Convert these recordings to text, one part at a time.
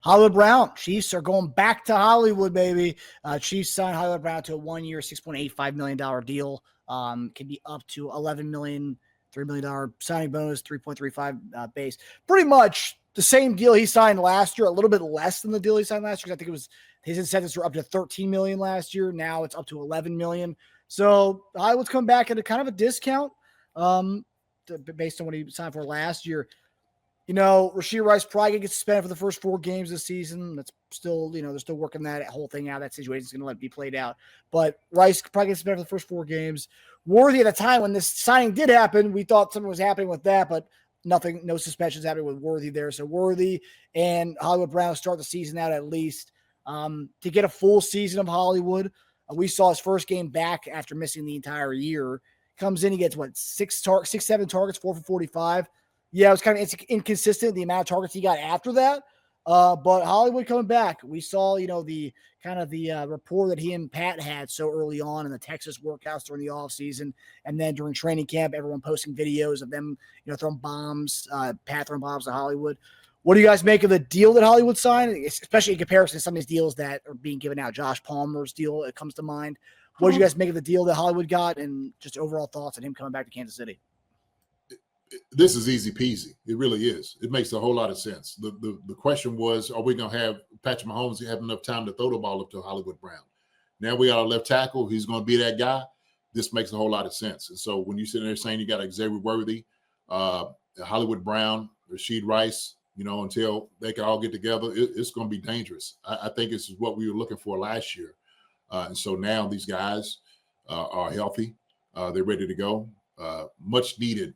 Hollywood Brown. Chiefs are going back to Hollywood, baby. Chiefs signed Hollywood Brown to a 1-year, $6.85 million deal. Can be up to $11 million, $3 million signing bonus, 3.35 base. Pretty much the same deal he signed last year, a little bit less than the deal he signed last year. I think it was his incentives were up to $13 million last year. Now it's up to $11 million. So Hollywood's come back at a kind of a discount based on what he signed for last year. Rashee Rice probably going to get suspended for the first 4 games this season. That's still, they're still working that whole thing out. That situation is going to let it be played out. But Rice probably gets suspended for the first 4 games. Worthy at the time when this signing did happen, we thought something was happening with that, but nothing, no suspensions happening with Worthy there. So Worthy and Hollywood Brown start the season out at least to get a full season of Hollywood. We saw his first game back after missing the entire year. Comes in, he gets 6, 7 targets, 4 for 45. Yeah, it was kind of inconsistent, the amount of targets he got after that. But Hollywood coming back. We saw, the kind of the rapport that he and Pat had so early on in the Texas workouts during the offseason. And then during training camp, everyone posting videos of them, throwing bombs, Pat throwing bombs to Hollywood. What do you guys make of the deal that Hollywood signed, especially in comparison to some of these deals that are being given out? Josh Palmer's deal, it comes to mind. What do you guys make of the deal that Hollywood got, and just overall thoughts on him coming back to Kansas City? This is easy peasy. It really is. It makes a whole lot of sense. The question was, are we going to have Patrick Mahomes have enough time to throw the ball up to Hollywood Brown? Now we got a left tackle. He's going to be that guy. This makes a whole lot of sense. And so when you sit there saying you got Xavier Worthy, Hollywood Brown, Rashee Rice, until they can all get together, it's going to be dangerous. I think this is what we were looking for last year. And so now these guys are healthy. They're ready to go. Much needed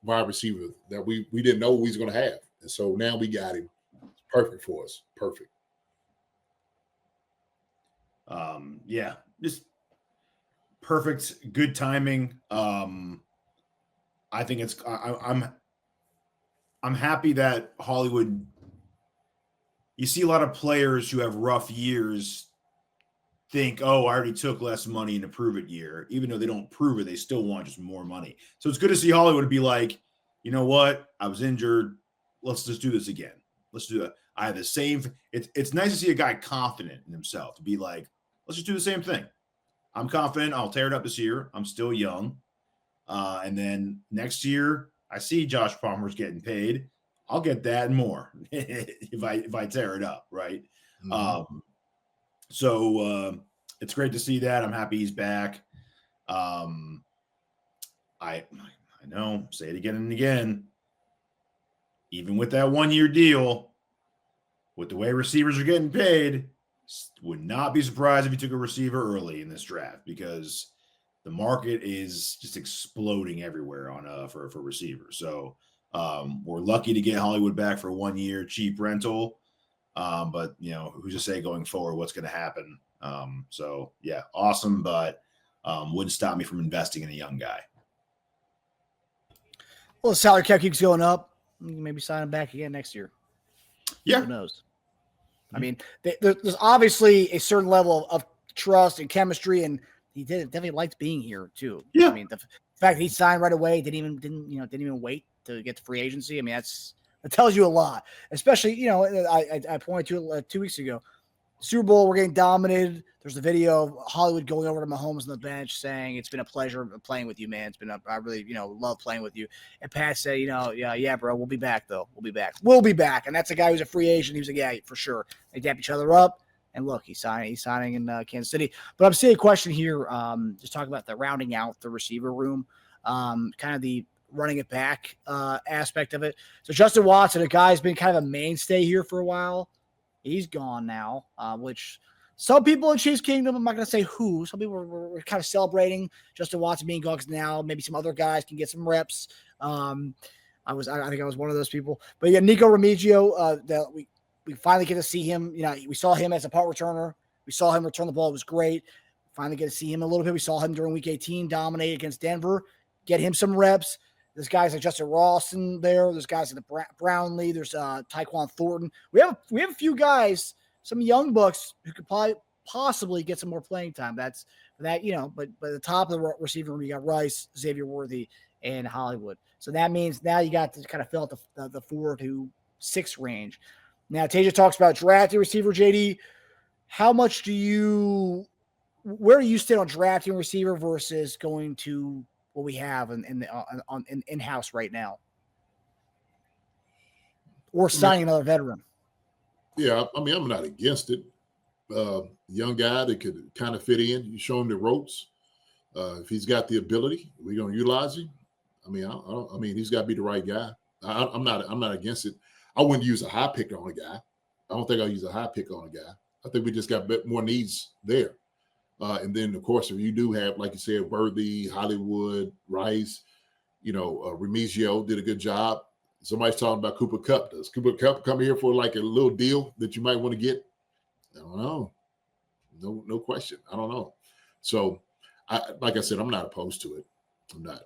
wide receiver that we didn't know we was going to have. And so now we got him. It's perfect for us. Perfect. Yeah, just perfect. Good timing. I think I'm happy that Hollywood, you see a lot of players who have rough years think, oh, I already took less money in a prove it year. Even though they don't prove it, they still want just more money. So it's good to see Hollywood be like, you know what? I was injured. Let's just do this again. Let's do it. I have the same. It's nice to see a guy confident in himself to be like, let's just do the same thing. I'm confident. I'll tear it up this year. I'm still young. And then next year, I see Josh Palmer's getting paid. I'll get that and more if I tear it up, right? Mm-hmm. So it's great to see that. I'm happy he's back. I know, say it again and again. Even with that 1-year deal, with the way receivers are getting paid, would not be surprised if he took a receiver early in this draft because the market is just exploding everywhere on for receivers. So we're lucky to get Hollywood back for 1 year, cheap rental. But who's to say going forward what's going to happen? So yeah, awesome, but wouldn't stop me from investing in a young guy. Well, the salary cap keeps going up. Maybe sign him back again next year. Yeah, who knows? I mean, there's obviously a certain level of trust and chemistry, and he definitely liked being here too. Yeah, I mean, the fact that he signed right away, didn't even wait to get to free agency. I mean, that tells you a lot. Especially, I pointed to it 2 weeks ago. Super Bowl, we're getting dominated. There's a video of Hollywood going over to Mahomes on the bench saying, it's been a pleasure playing with you, man. I really, love playing with you. And Pat said, yeah, bro, we'll be back, though. We'll be back. And that's a guy who's a free agent. He was like, yeah, for sure. They dap each other up. And look, he's signing in Kansas City. But I'm seeing a question here, just talking about the rounding out the receiver room, kind of the running it back aspect of it. So Justin Watson, a guy who's been kind of a mainstay here for a while. He's gone now, which some people in Chiefs Kingdom, I'm not going to say who, some people were kind of celebrating Justin Watson being gone because now maybe some other guys can get some reps. I think I was one of those people. But yeah, Nico Remigio, that we finally get to see him. We saw him as a punt returner. We saw him return the ball. It was great. Finally get to see him a little bit. We saw him during Week 18 dominate against Denver, get him some reps. There's guys like Justin Ross in there. There's guys like the Brownlee. There's Tyquan Thornton. We have a few guys, some young bucks who could possibly get some more playing time. That's that, but at the top of the receiver room, you got Rice, Xavier Worthy, and Hollywood. So that means now you got to kind of fill out the forward who 6 range. Now, Teja talks about drafting receiver. JD, how much where do you stand on drafting receiver versus going to what we have in-house right now? Or signing another veteran? Yeah, I mean, I'm not against it. Young guy that could kind of fit in. You show him the ropes. If he's got the ability, we're going to utilize him. I mean, I mean, he's got to be the right guy. I'm not against it. I wouldn't use a high pick on a guy. I don't think I'll use a high pick on a guy. I think we just got more needs there. And then, of course, if you do have, like you said, Worthy, Hollywood, Rice, Remigio did a good job. Somebody's talking about Cooper Kupp. Does Cooper Kupp come here for like a little deal that you might want to get? I don't know. No question. I don't know. So, like I said, I'm not opposed to it. I'm not.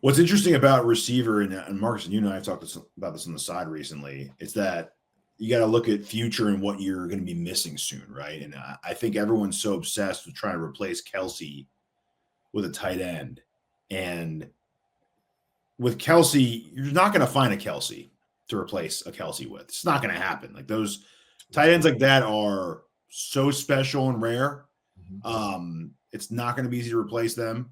What's interesting about receiver, and Marcus and you and I have talked about this on the side recently, is that you got to look at future and what you're going to be missing soon, right? And I think everyone's so obsessed with trying to replace Kelsey with a tight end. And with Kelsey, you're not going to find a Kelsey to replace a Kelsey with. It's not going to happen. Like those tight ends like that are so special and rare. It's not going to be easy to replace them.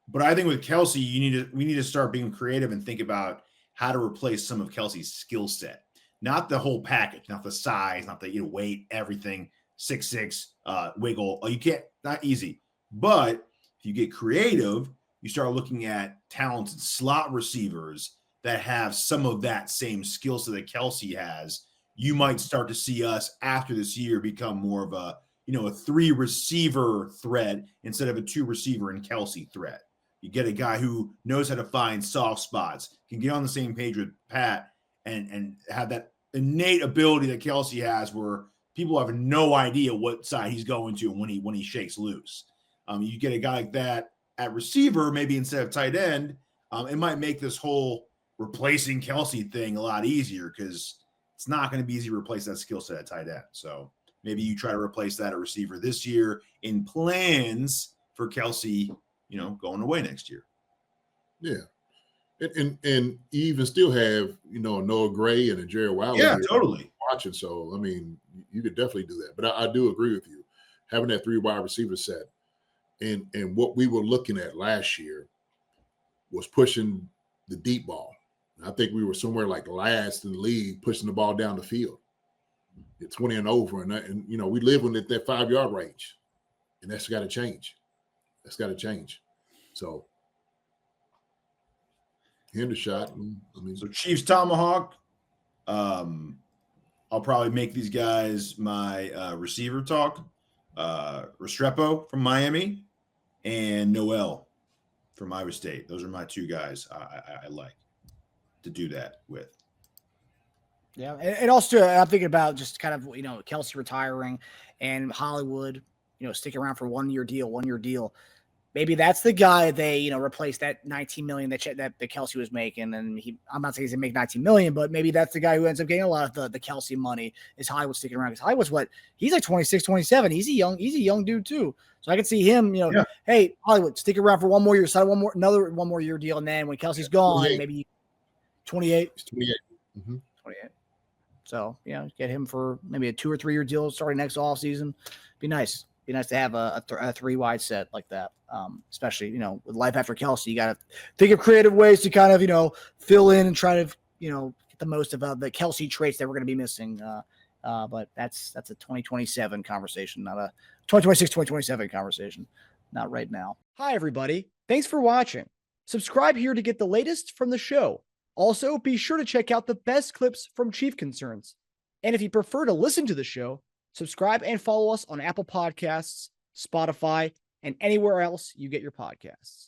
But I think with Kelsey, we need to start being creative and think about how to replace some of Kelsey's skill set. Not the whole package, not the size, not the weight, everything, 6'6", wiggle. You can't, not easy. But if you get creative, you start looking at talented slot receivers that have some of that same skill set that Kelsey has. You might start to see us after this year become more of a 3-receiver threat instead of a 2-receiver and Kelsey threat. You get a guy who knows how to find soft spots, can get on the same page with Pat, and have that innate ability that Kelsey has where people have no idea what side he's going to when he shakes loose. You get a guy like that at receiver, maybe instead of tight end, it might make this whole replacing Kelsey thing a lot easier because it's not going to be easy to replace that skill set at tight end. So maybe you try to replace that at receiver this year in plans for Kelsey, going away next year. Yeah. And you even still have, Noah Gray and a Jerry Wilder. Yeah, totally. Watching. So, I mean, you could definitely do that. But I do agree with you. Having that 3 wide receiver set and what we were looking at last year was pushing the deep ball. I think we were somewhere like last in the league pushing the ball down the field at 20 and over. And we live in that 5-yard range. And that's got to change. That's got to change. So, Hendershot. So Chiefs Tomahawk. I'll probably make these guys my receiver talk. Restrepo from Miami and Noel from Iowa State. Those are my 2 guys I like to do that with. Yeah, and also I'm thinking about just kind of Kelsey retiring and Hollywood, sticking around for 1-year deal. Maybe that's the guy they, replace that $19 million that Kelsey was making. And I'm not saying he's gonna make $19 million, but maybe that's the guy who ends up getting a lot of the Kelsey money is Hollywood sticking around. Because Hollywood's he's like 26, 27. He's a young dude too. So I can see him, Hey, Hollywood, stick around for 1 more year, sign another 1 more year deal. And then when Kelsey's gone, 28. Maybe 28. 28. 28. So, get him for maybe a 2 or 3 year deal starting next offseason. Be nice. Be nice to have a 3-wide set like that. Especially, with life after Kelsey, you got to think of creative ways to kind of, fill in and try to, get the most of the Kelsey traits that we're going to be missing. But that's a 2027 conversation, not a 2026, 2027 conversation. Not right now. Hi, everybody. Thanks for watching. Subscribe here to get the latest from the show. Also, be sure to check out the best clips from Chief Concerns. And if you prefer to listen to the show, subscribe and follow us on Apple Podcasts, Spotify, and anywhere else you get your podcasts.